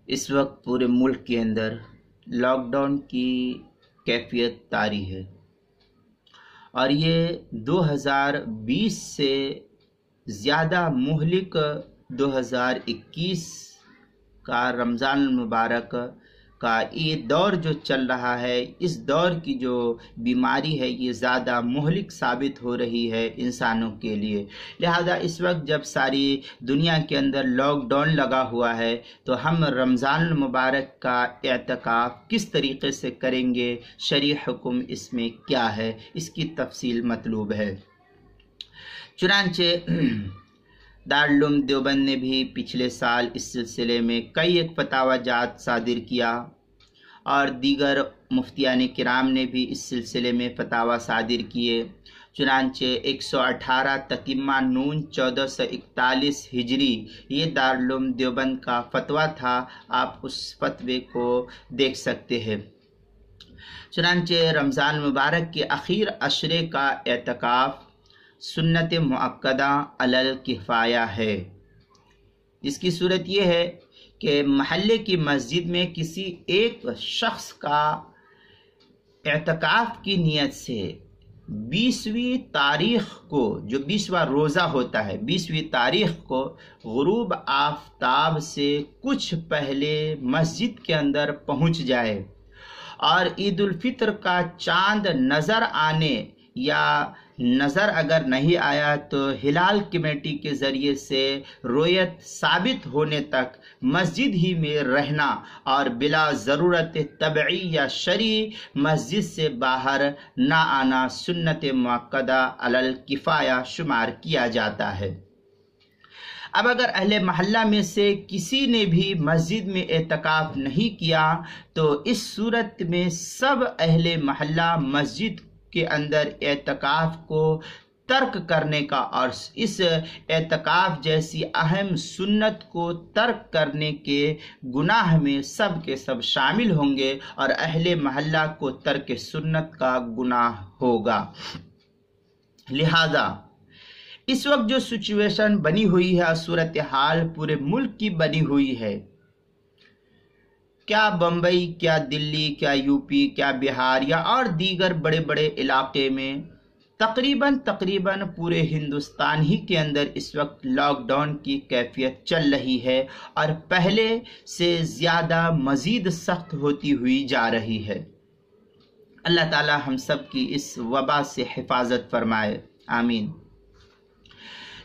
اس وقت پورے ملک کے اندر لاک ڈاؤن کی کیفیت طاری ہے، اور یہ 2020 سے زیادہ مہلک 2021 کا رمضان المبارک کا یہ دور جو چل رہا ہے، اس دور کی جو بیماری ہے یہ زیادہ مہلک ثابت ہو رہی ہے انسانوں کے لیے۔ لہذا اس وقت جب ساری دنیا کے اندر لاک ڈاؤن لگا ہوا ہے تو ہم رمضان المبارک کا اعتکاف کس طریقے سے کریں گے، شرعی حکم اس میں کیا ہے، اس کی تفصیل مطلوب ہے۔ چنانچہ دارالعلوم دیوبند نے بھی پچھلے سال اس سلسلے میں کئی ایک فتاوی جات صادر کیا، اور دیگر مفتیان کرام نے بھی اس سلسلے میں فتاوی صادر کیے۔ چنانچہ 118 تتمہ نون 1441 ہجری یہ دارالعلوم دیوبند کا فتویٰ تھا، آپ اس فتوے کو دیکھ سکتے ہیں۔ چنانچہ رمضان مبارک کے اخیر عشرے کا اعتکاف سنت مؤکدہ علی الکفایہ ہے، جس کی صورت یہ ہے کہ محلے کی مسجد میں کسی ایک شخص کا اعتکاف کی نیت سے 20ویں تاریخ کو، جو 20واں روزہ ہوتا ہے، 20ویں تاریخ کو غروب آفتاب سے کچھ پہلے مسجد کے اندر پہنچ جائے، اور عید الفطر کا چاند نظر آنے یا نظر اگر نہیں آیا تو ہلال کمیٹی کے ذریعے سے رویت ثابت ہونے تک مسجد ہی میں رہنا، اور بلا ضرورت طبعی یا شرعی مسجد سے باہر نہ آنا سنت مؤکدہ علی الکفایہ شمار کیا جاتا ہے۔ اب اگر اہل محلہ میں سے کسی نے بھی مسجد میں اعتکاف نہیں کیا تو اس صورت میں سب اہل محلہ مسجد کے اندر اعتکاف کو ترک کرنے کا، اور اس اعتکاف جیسی اہم سنت کو ترک کرنے کے گناہ میں سب کے سب شامل ہوں گے، اور اہل محلہ کو ترک سنت کا گناہ ہوگا۔ لہذا اس وقت جو سچویشن بنی ہوئی ہے، صورتحال پورے ملک کی بنی ہوئی ہے، کیا بمبئی، کیا دلی، کیا یو پی، کیا بہار یا اور دیگر بڑے بڑے علاقے میں تقریباً پورے ہندوستان ہی کے اندر اس وقت لاک ڈاؤن کی کیفیت چل رہی ہے، اور پہلے سے زیادہ مزید سخت ہوتی ہوئی جا رہی ہے۔ اللہ تعالی ہم سب کی اس وبا سے حفاظت فرمائے، آمین۔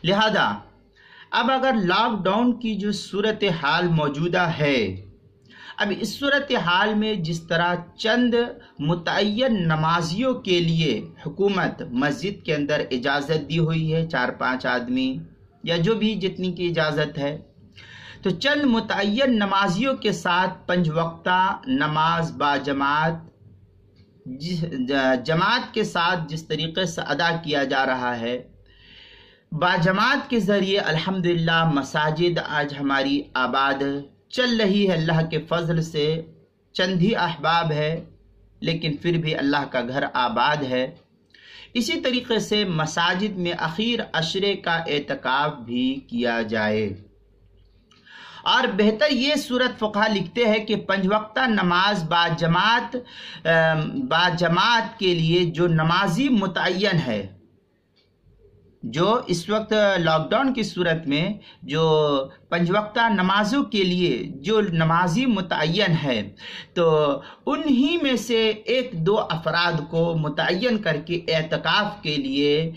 لہذا اب اگر لاک ڈاؤن کی جو صورتحال موجودہ ہے، اب اس صورتحال میں جس طرح چند متعین نمازیوں کے لیے حکومت مسجد کے اندر اجازت دی ہوئی ہے، 4-5 آدمی یا جو بھی جتنی کی اجازت ہے، تو چند متعین نمازیوں کے ساتھ 5 وقتہ نماز باجماعت جماعت کے ساتھ جس طریقے سے ادا کیا جا رہا ہے، باجماعت کے ذریعے الحمدللہ مساجد آج ہماری آباد چل رہی ہے، اللہ کے فضل سے چند ہی احباب ہے لیکن پھر بھی اللہ کا گھر آباد ہے۔ اسی طریقے سے مساجد میں اخیر عشرے کا اعتکاف بھی کیا جائے، اور بہتر یہ صورت فقہا لکھتے ہیں کہ 5 وقتہ نماز باجماعت کے لیے جو نمازی متعین ہے، جو اس وقت لاک ڈاؤن کی صورت میں جو 5 وقتہ نمازوں کے لیے جو نمازی متعین ہے، تو انہی میں سے 1-2 افراد کو متعین کر کے اعتکاف کے لیے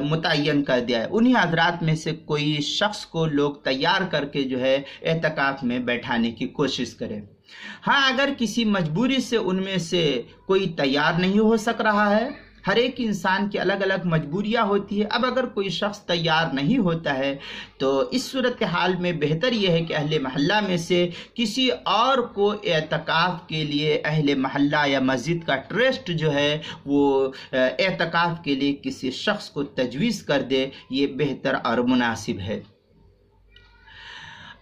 متعین کر دیا ہے۔ انہی حضرات میں سے کوئی شخص کو لوگ تیار کر کے جو ہے اعتکاف میں بیٹھانے کی کوشش کریں۔ ہاں، اگر کسی مجبوری سے ان میں سے کوئی تیار نہیں ہو سک رہا ہے، ہر ایک انسان کی الگ الگ مجبوریاں ہوتی ہے، اب اگر کوئی شخص تیار نہیں ہوتا ہے تو اس صورتحال میں بہتر یہ ہے کہ اہل محلہ میں سے کسی اور کو اعتکاف کے لیے اہل محلہ یا مسجد کا ٹرسٹ جو ہے وہ اعتکاف کے لیے کسی شخص کو تجویز کر دے، یہ بہتر اور مناسب ہے۔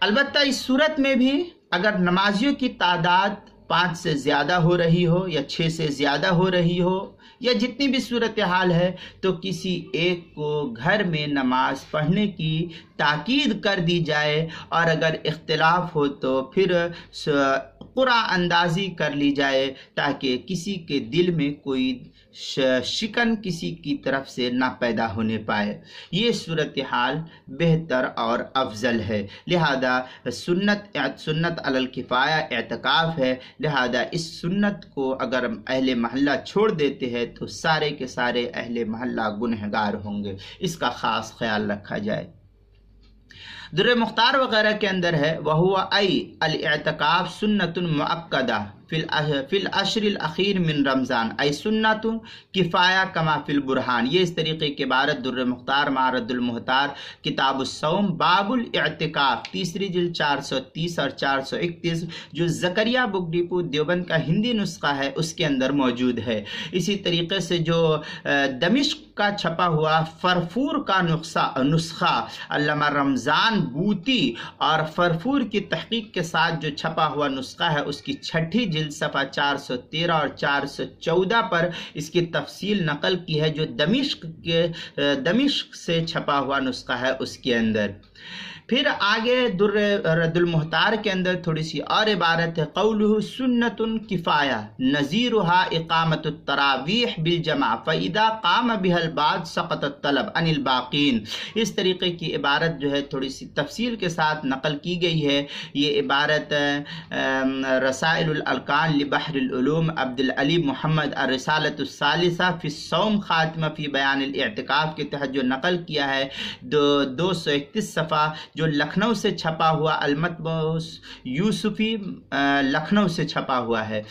البتہ اس صورت میں بھی اگر نمازیوں کی تعداد 5 سے زیادہ ہو رہی ہو یا 6 سے زیادہ ہو رہی ہو یا جتنی بھی صورتحال ہے، تو کسی ایک کو گھر میں نماز پڑھنے کی تاکید کر دی جائے، اور اگر اختلاف ہو تو پھر قرعہ اندازی کر لی جائے تاکہ کسی کے دل میں کوئی شکن کسی کی طرف سے نہ پیدا ہونے پائے۔ یہ صورتحال بہتر اور افضل ہے، لہذا سنت علی الکفایہ اعتکاف ہے، لہذا اس سنت کو اگر اہل محلہ چھوڑ دیتے ہیں تو سارے کے سارے اہل محلہ گنہگار ہوں گے، اس کا خاص خیال رکھا جائے۔ در مختار وغیرہ کے اندر ہے وَهُوَ أي الاعتکاف سنت مؤکدہ فی العشر الاخیر من رمضان ای سنت کفایہ کما فی البرہان۔ یہ اس طریقے کی عبارت در مختار معرض المحتار کتاب الصوم باب الاعتکاف تیسری جلد 430 اور 431 جو زکریا بک ڈپو دیوبند کا ہندی نسخہ ہے اس کے اندر موجود ہے۔ اسی طریقے سے جو دمشق کا چھپا ہوا فرفور کا نسخہ علامہ رمضان بوتی اور فرفور کی تحقیق کے ساتھ جو چھپا ہوا نسخہ ہے اس کی 6ٹھی جلد صفحہ 413 اور 414 پر اس کی تفصیل نقل کی ہے، جو دمشق سے چھپا ہوا نسخہ ہے اس کے اندر۔ پھر آگے در رد المحتار کے اندر تھوڑی سی اور عبارت ہے قولہ سنت کفایہ نظیرها اقامت التراویح بالجماع فاذا قام بها البعض سقط الطلب عن الباقین۔ اس طریقے کی عبارت جو ہے تھوڑی سی تفصیل کے ساتھ نقل کی گئی ہے۔ یہ عبارت رسائل الارکان لبحر العلوم عبد العلی محمد الرسالۃ الثالثہ فی الصوم خاتمہ فی بیان الاعتکاف کے تحت جو نقل کیا ہے 231 صفحہ جو لکھنؤ سے چھپا ہوا المطبع یوسفی لکھنؤ سے چھپا ہوا ہے۔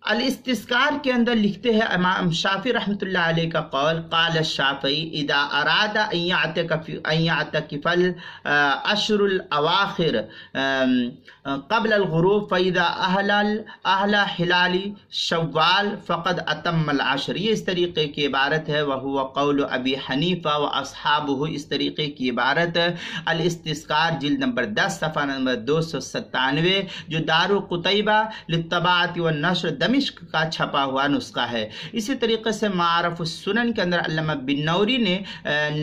الاستذکار کے اندر لکھتے ہیں امام شافعی رحمۃ اللہ علیہ کا قول قال الشافعی اذا اراد ان يعتكف الاشهر الاواخر قبل الغروب فاذا اهل ہلال شوال فقد اتم العشر۔ یہ اس طریقے کی عبارت ہے وهو قول ابی حنیفہ واصحابہ، اس طریقے کی عبارت الاستذکار جلد نمبر 10 صفحہ نمبر 297 جو دار قطیبہ للطباعت والنشر دمشق کا چھپا ہوا نسخہ ہے۔ اسی طریقے سے معارف السنن کے اندر علامہ بن نوری نے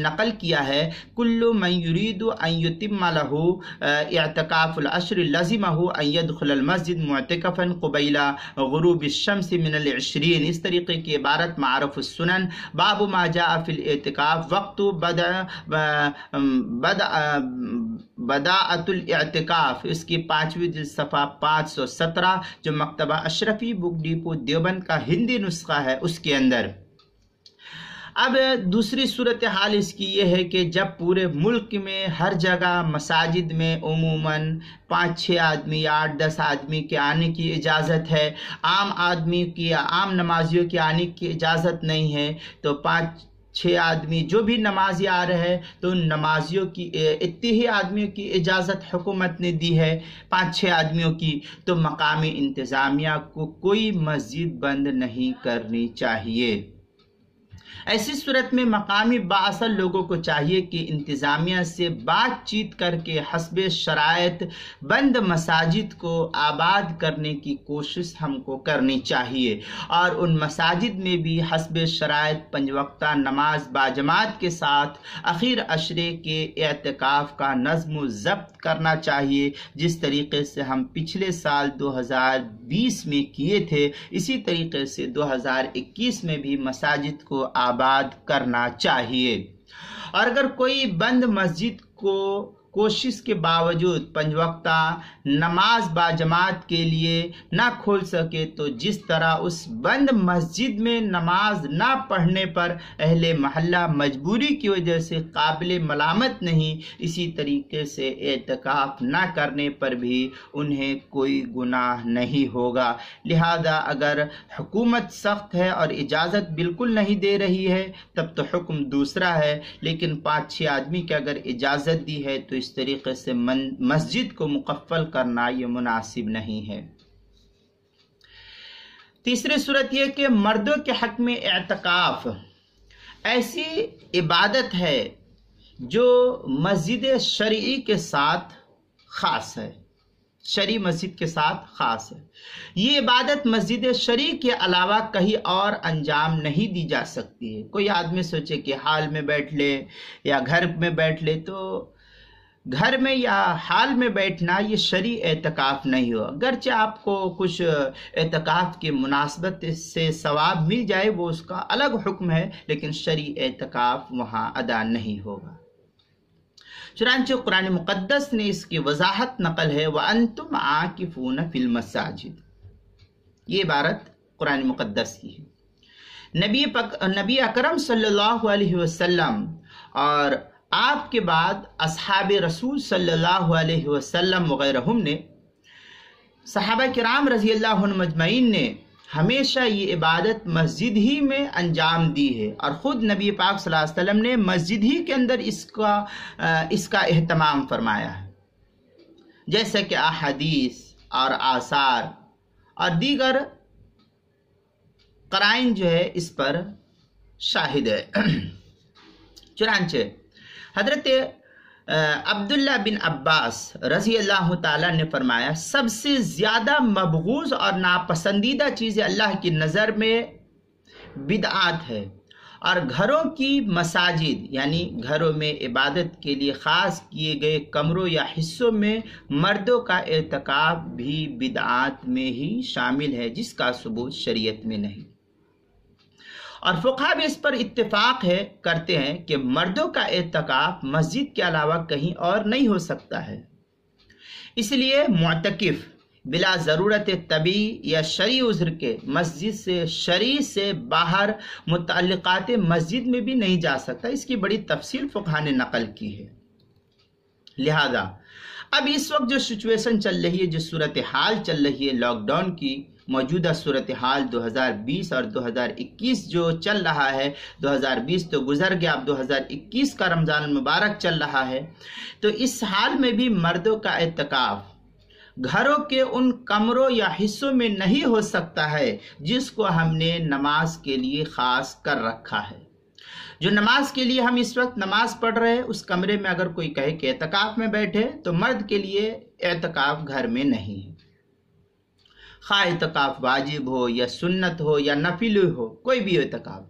نقل کیا ہے کل من یرید ان یتم له اعتکاف العشر لزمہ ان يدخل المسجد معتکفا قبیل غروب الشمس من العشرین۔ اس طریقے کی عبارت معارف السنن باب ما جاء فی الاعتکاف وقت بداعت الاعتکاف، اس کی 5ویں جلد صفحہ 517 جو مکتبہ اشرفی بک ڈپو دیوبند کا ہندی نسخہ ہے اس کے اندر۔ اب دوسری صورتحال اس کی یہ ہے کہ جب پورے ملک میں ہر جگہ مساجد میں عموماً 5-6 آدمی یا 8-10 آدمی کے آنے کی اجازت ہے، عام آدمی کی یا عام نمازیوں کے آنے کی اجازت نہیں ہے، تو 5-6 آدمی جو بھی نمازی آ رہے ہیں تو ان نمازیوں کی اتنی ہی آدمیوں کی اجازت حکومت نے دی ہے 5-6 آدمیوں کی، تو مقامی انتظامیہ کو کوئی مسجد بند نہیں کرنی چاہیے۔ ایسی صورت میں مقامی بااثر لوگوں کو چاہیے کہ انتظامیہ سے بات چیت کر کے حسب شرائط بند مساجد کو آباد کرنے کی کوشش ہم کو کرنی چاہیے، اور ان مساجد میں بھی حسب شرائط 5 وقتہ نماز باجماعت کے ساتھ اخیر عشرے کے اعتکاف کا نظم و ضبط کرنا چاہیے، جس طریقے سے ہم پچھلے سال 2020 میں کیے تھے، اسی طریقے سے 2021 میں بھی مساجد کو آباد کرنا چاہیے۔ اور اگر کوئی بند مسجد کو کوشش کے باوجود 5 وقتہ نماز باجماعت کے لیے نہ کھول سکے تو جس طرح اس بند مسجد میں نماز نہ پڑھنے پر اہل محلہ مجبوری کی وجہ سے قابل ملامت نہیں، اسی طریقے سے اعتکاف نہ کرنے پر بھی انہیں کوئی گناہ نہیں ہوگا۔ لہذا اگر حکومت سخت ہے اور اجازت بالکل نہیں دے رہی ہے تب تو حکم دوسرا ہے، لیکن 5-6 آدمی کی اگر اجازت دی ہے تو اس طریقے سے مسجد کو مقفل کرنا یہ مناسب نہیں ہے۔ تیسری صورت یہ کہ مردوں کے حق میں اعتکاف ایسی عبادت ہے جو مسجد شرعی کے ساتھ خاص ہے، شرعی مسجد کے ساتھ خاص ہے۔ یہ عبادت مسجد شرعی کے علاوہ کہیں اور انجام نہیں دی جا سکتی ہے۔ کوئی آدمی سوچے کہ ہال میں بیٹھ لے یا گھر میں بیٹھ لے، تو گھر میں یا ہال میں بیٹھنا یہ شرعی اعتکاف نہیں ہو، اگرچہ آپ کو کچھ اعتکاف کی مناسبت سے ثواب مل جائے وہ اس کا الگ حکم ہے، لیکن شرعی اعتکاف وہاں ادا نہیں ہوگا۔ چنانچہ قرآن مقدس نے اس کی وضاحت نقل ہے وَأَنْتُمْ عَاكِفُونَ فِي الْمَسَاجِدِ، یہ عبارت قرآن مقدس کی ہے۔ نبی اکرم صلی اللہ علیہ وسلم اور آپ کے بعد اصحاب رسول صلی اللہ علیہ وسلم وغیرہم نے، صحابہ کرام رضی اللہ عنہم اجمعین نے ہمیشہ یہ عبادت مسجد ہی میں انجام دی ہے، اور خود نبی پاک صلی اللہ علیہ وسلم نے مسجد ہی کے اندر اس کا اہتمام فرمایا ہے، جیسا کہ احادیث اور آثار اور دیگر قرائن جو ہے اس پر شاہد ہے۔ چنانچہ حضرت عبداللہ بن عباس رضی اللہ تعالیٰ نے فرمایا، سب سے زیادہ مبغوض اور ناپسندیدہ چیز اللہ کی نظر میں بدعات ہے، اور گھروں کی مساجد یعنی گھروں میں عبادت کے لیے خاص کیے گئے کمروں یا حصوں میں مردوں کا اعتکاف بھی بدعات میں ہی شامل ہے، جس کا ثبوت شریعت میں نہیں۔ اور فقہا بھی اس پر اتفاق کرتے ہیں کہ مردوں کا اعتکاف مسجد کے علاوہ کہیں اور نہیں ہو سکتا ہے، اس لیے معتکف بلا ضرورت طبی یا شرعی عذر کے مسجد سے شرعی سے باہر متعلقات مسجد میں بھی نہیں جا سکتا۔ اس کی بڑی تفصیل فقہا نے نقل کی ہے۔ لہذا اب اس وقت جو سچویشن چل رہی ہے، جو صورتحال چل رہی ہے لاک ڈاؤن کی، موجودہ صورتحال 2020 اور 2021 جو چل رہا ہے، 2020 تو گزر گیا، اب 2021 کا رمضان المبارک چل رہا ہے، تو اس حال میں بھی مردوں کا اعتکاف گھروں کے ان کمروں یا حصوں میں نہیں ہو سکتا ہے جس کو ہم نے نماز کے لیے خاص کر رکھا ہے۔ جو نماز کے لیے ہم اس وقت نماز پڑھ رہے ہیں، اس کمرے میں اگر کوئی کہے کہ اعتکاف میں بیٹھے، تو مرد کے لیے اعتکاف گھر میں نہیں ہے، خواہ اعتکاف واجب ہو یا سنت ہو یا نفل ہو، کوئی بھی اعتکاف،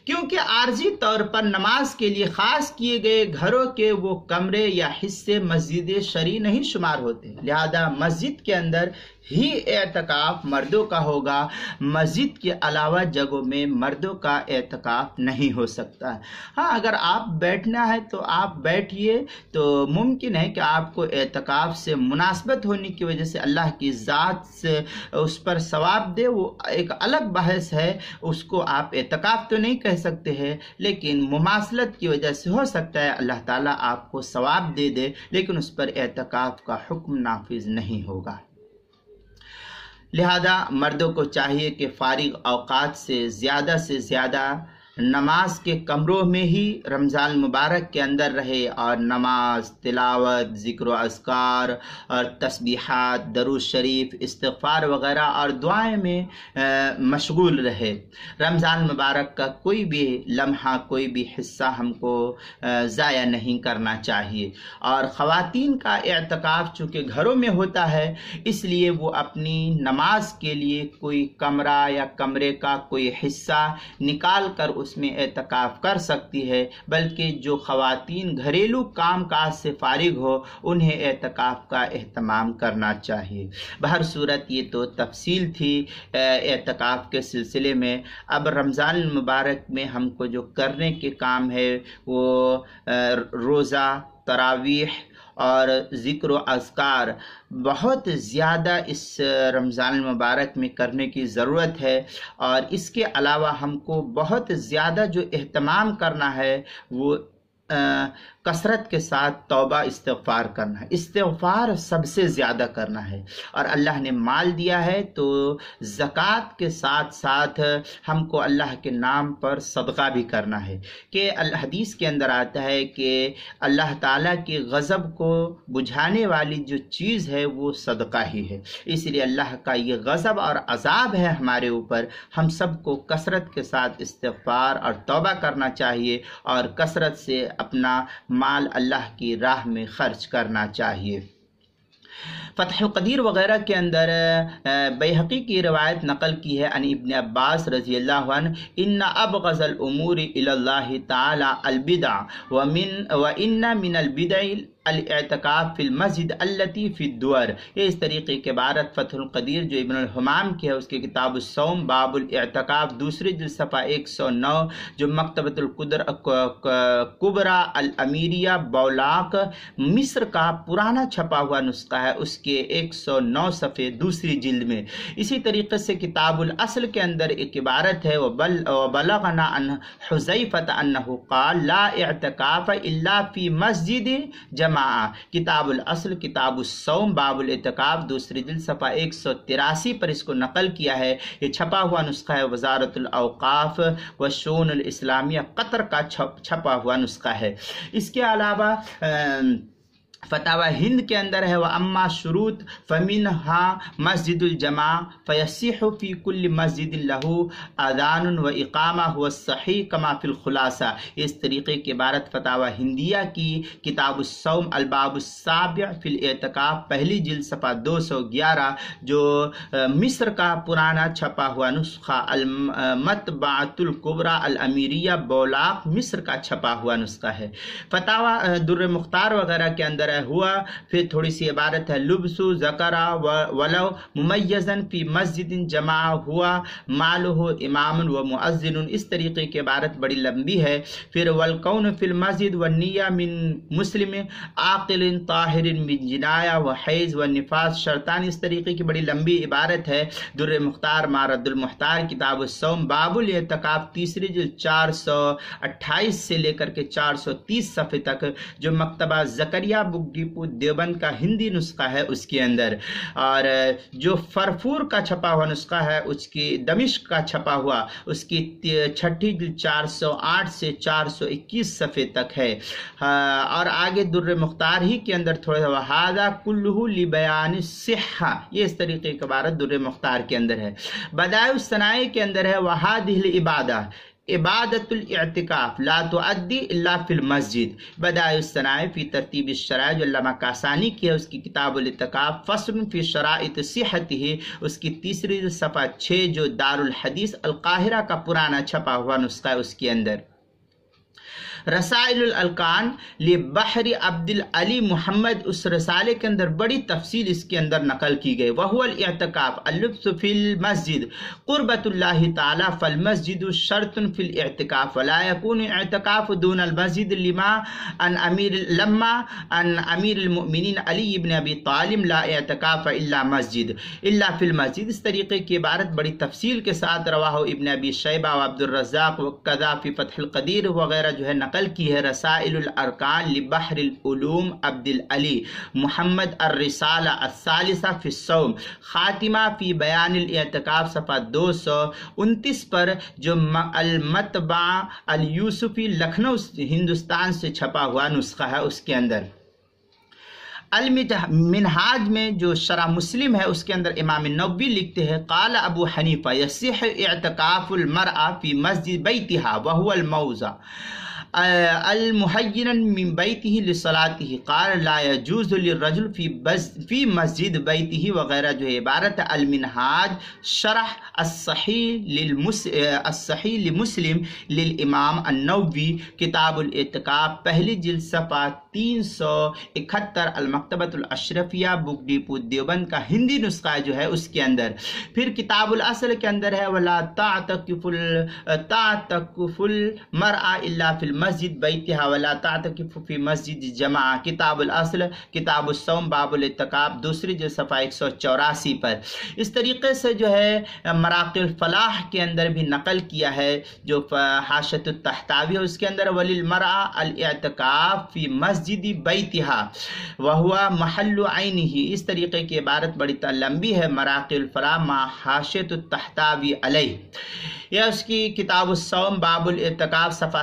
کیونکہ عارضی طور پر نماز کے لیے خاص کیے گئے گھروں کے وہ کمرے یا حصے مسجد شرعی نہیں شمار ہوتے، لہذا مسجد کے اندر ہی اعتکاف مردوں کا ہوگا، مسجد کے علاوہ جگہوں میں مردوں کا اعتکاف نہیں ہو سکتا۔ ہاں، اگر آپ بیٹھنا ہے تو آپ بیٹھیے، تو ممکن ہے کہ آپ کو اعتکاف سے مناسبت ہونے کی وجہ سے اللہ کی ذات سے اس پر ثواب دے، وہ ایک الگ بحث ہے، اس کو آپ اعتکاف تو نہیں کہہ سکتے ہیں، لیکن مماثلت کی وجہ سے ہو سکتا ہے اللہ تعالیٰ آپ کو ثواب دے دے، لیکن اس پر اعتکاف کا حکم نافذ نہیں ہوگا۔ لہذا مردوں کو چاہیے کہ فارغ اوقات سے زیادہ نماز کے کمروں میں ہی رمضان المبارک کے اندر رہے، اور نماز، تلاوت، ذکر و اذکار اور تسبیحات، درود شریف، استغفار وغیرہ اور دعائیں میں مشغول رہے۔ رمضان المبارک کا کوئی بھی لمحہ، کوئی بھی حصہ ہم کو ضائع نہیں کرنا چاہیے، اور خواتین کا اعتکاف چونکہ گھروں میں ہوتا ہے، اس لیے وہ اپنی نماز کے لیے کوئی کمرہ یا کمرے کا کوئی حصہ نکال کر اس میں اعتکاف کر سکتی ہے، بلکہ جو خواتین گھریلو کام کاج سے فارغ ہو انہیں اعتکاف کا اہتمام کرنا چاہیے۔ بہر صورت یہ تو تفصیل تھی اعتکاف کے سلسلے میں۔ اب رمضان المبارک میں ہم کو جو کرنے کے کام ہے وہ روزہ، تراویح اور ذکر و اذکار بہت زیادہ اس رمضان المبارک میں کرنے کی ضرورت ہے، اور اس کے علاوہ ہم کو بہت زیادہ جو اہتمام کرنا ہے وہ کثرت کے ساتھ توبہ استغفار کرنا ہے، استغفار سب سے زیادہ کرنا ہے، اور اللہ نے مال دیا ہے تو زکوٰۃ کے ساتھ ساتھ ہم کو اللہ کے نام پر صدقہ بھی کرنا ہے، کہ حدیث کے اندر آتا ہے کہ اللہ تعالیٰ کے غضب کو بجھانے والی جو چیز ہے وہ صدقہ ہی ہے، اس لیے اللہ کا یہ غضب اور عذاب ہے ہمارے اوپر، ہم سب کو کثرت کے ساتھ استغفار اور توبہ کرنا چاہیے، اور کثرت سے اپنا مال اللہ کی راہ میں خرچ کرنا چاہیے۔ فتح القدیر وغیرہ کے اندر بیہقی کی روایت نقل کی ہے ان ابن عباس رضی اللہ عنہ ان ابغض الامور الی اللہ تعالی البدع وان من البدع الاعتکاف فی المسجد التی فی الدور. یہ اس طریقے کے عبارت فتح القدیر جو ابن الحمام کی ہے اس کے کتاب الصوم باب الاعتکاف دوسری جلد صفحہ 109 جو مکتبۃ الکبریٰ الامیریہ بولاق مصر کا پرانا چھپا ہوا نسخہ ہے اس کے 109 صفحے دوسری جلد میں. اسی طریقے سے کتاب الاصل کے اندر ایک عبارت ہے وبلغنا عن حذیفۃ انہ قال لا اعتکاف الا فی مسجد جماعہ. کتاب الاصل کتاب الصوم باب الاعتکاف دوسری جلد صفحہ 183 پر اس کو نقل کیا ہے. یہ چھپا ہوا نسخہ ہے وزارت الاوقاف والشؤون الاسلامیہ قطر کا چھپا ہوا نسخہ ہے. اس کے علاوہ فتاوی ہند کے اندر ہے وَأَمَّا شُرُوط فَمِنْهَا مسجد الجماع فَيَصِحُ فِي كُلِّ مسجد لَهُ اذان و اقامہ هو الصحیح کما فی الخلاصہ. اس طریقے کی عبارت فتاوی ہندیہ کی کتاب الصوم الباب السابع فی الاعتکاف پہلی جلد صفحہ 211 جو مصر کا پرانا چھپا ہوا نسخہ المطبعۃ الکبریٰ الامیریہ بولاق مصر کا چھپا ہوا نسخہ ہے. فتاوی در مختار وغیرہ کے اندر ہوا پھر تھوڑی سی عبارت ہے لبس ذکرہ ولو ممیزن فی مسجد جمع ہوا مالہ امام و مؤذن. اس طریقے کی عبارت بڑی لمبی ہے. پھر والکون فی المسجد والنیہ من مسلم عاقل طاہر من جنایہ و حیض و نفاس شرطان. اس طریقے کی بڑی لمبی عبارت ہے در مختار مارد المختار کتاب الصوم باب الاعتکاف تیسری جلد 428 سے لے کر کے 430 صفحے تک جو مکتبہ زکریہ بک ڈپو دیوبند کا ہندی نسخہ ہے اس کے اندر. اور جو فرفور کا چھپا ہوا نسخہ ہے اس کی دمشق کا چھپا ہوا اس کی چھٹی جلد 408 سے 421 صفحے تک ہے. اور آگے در مختار ہی کے اندر تھوڑا سا وہذا کلہ لبیان الصحہ یہ اس طریقے کی عبارت در مختار کے اندر ہے. بدائع الصنائع کے اندر ہے وہذہ العبادہ عبادت الاعتکاف لا تؤدی الا فی المسجد. بدائع الصنائع فی ترتیب الشرائع جو علامہ کاسانی کی ہے اس کی کتاب الاعتکاف فصل فی شرائط صحتہ اس کی تیسری صفحہ 6 جو دار الحدیث القاہرہ کا پرانا چھپا ہوا نسخہ ہے اس کے اندر. رسائل الالکان لبحر عبد العلی محمد اس رسالے کے اندر بڑی تفصیل اس کے اندر نقل کی گئی. وہو الاعتکاف اللبس فی المسجد قربت اللہ تعالی فالمسجد شرط فی الاعتکاف ولا یکون اعتکاف دون المسجد لما ان امیر المؤمنین علی ابن ابی طالب لا اعتکاف الا مسجد الا فی المسجد. اس طریقے کی عبارت بڑی تفصیل کے ساتھ رواہ ابن ابی شیبہ و عبد الرزاق و قذا فی فتح القدیر وغیرہ جو ہے نقل کی ہے. رسائل الارکان لبحر العلوم عبد العلی محمد الرسالہ الثالثہ فی الصوم خاتمہ فی بیان الاعتکاف صفحہ 229 پر جو المطبع الیوسفی لکھنؤ ہندوستان سے چھپا ہوا نسخہ ہے اس کے اندر. المنہاج میں جو شرح مسلم ہے اس کے اندر امام نووی لکھتے ہیں قال ابو حنیفہ یصح اعتکاف المرأة فی مسجد بیتہا وہو الموضع المحینا من بیتہ لصلاتہ قال لا یجوز للرجل فی مسجد بیتہ وغیرہ جو ہے عبارت المنہاج شرح الصحیح لمسلم للامام النووی کتاب الاعتکاف پہلی جلد صفحہ 371 المکتبۃ الاشرفیہ بک ڈپو دیوبند کا ہندی نسخہ جو ہے اس کے اندر. پھر کتاب الاصل کے اندر ہے ولا تعتکف المرأة الا فی المسجد بیتہا ولا تعتکف فی مسجد جماعہ کتاب الاصل کتاب الصوم باب الاعتکاف دوسری جلد صفحہ 184 پر. اس طریقے سے جو ہے مراقی الفلاح کے اندر بھی نقل کیا ہے جو حاشیۃ الطحطاوی ہے اس کے اندر وللمرأة الاعتکاف فی مسجد بیتہا وہو محل عینہ. اس طریقے کی عبارت بڑی لمبی ہے مراقی الفلاح مع حاشیۃ الطحطاوی علیہ. یہ اس کی کتاب الصوم باب الاعتکاف صفحہ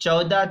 14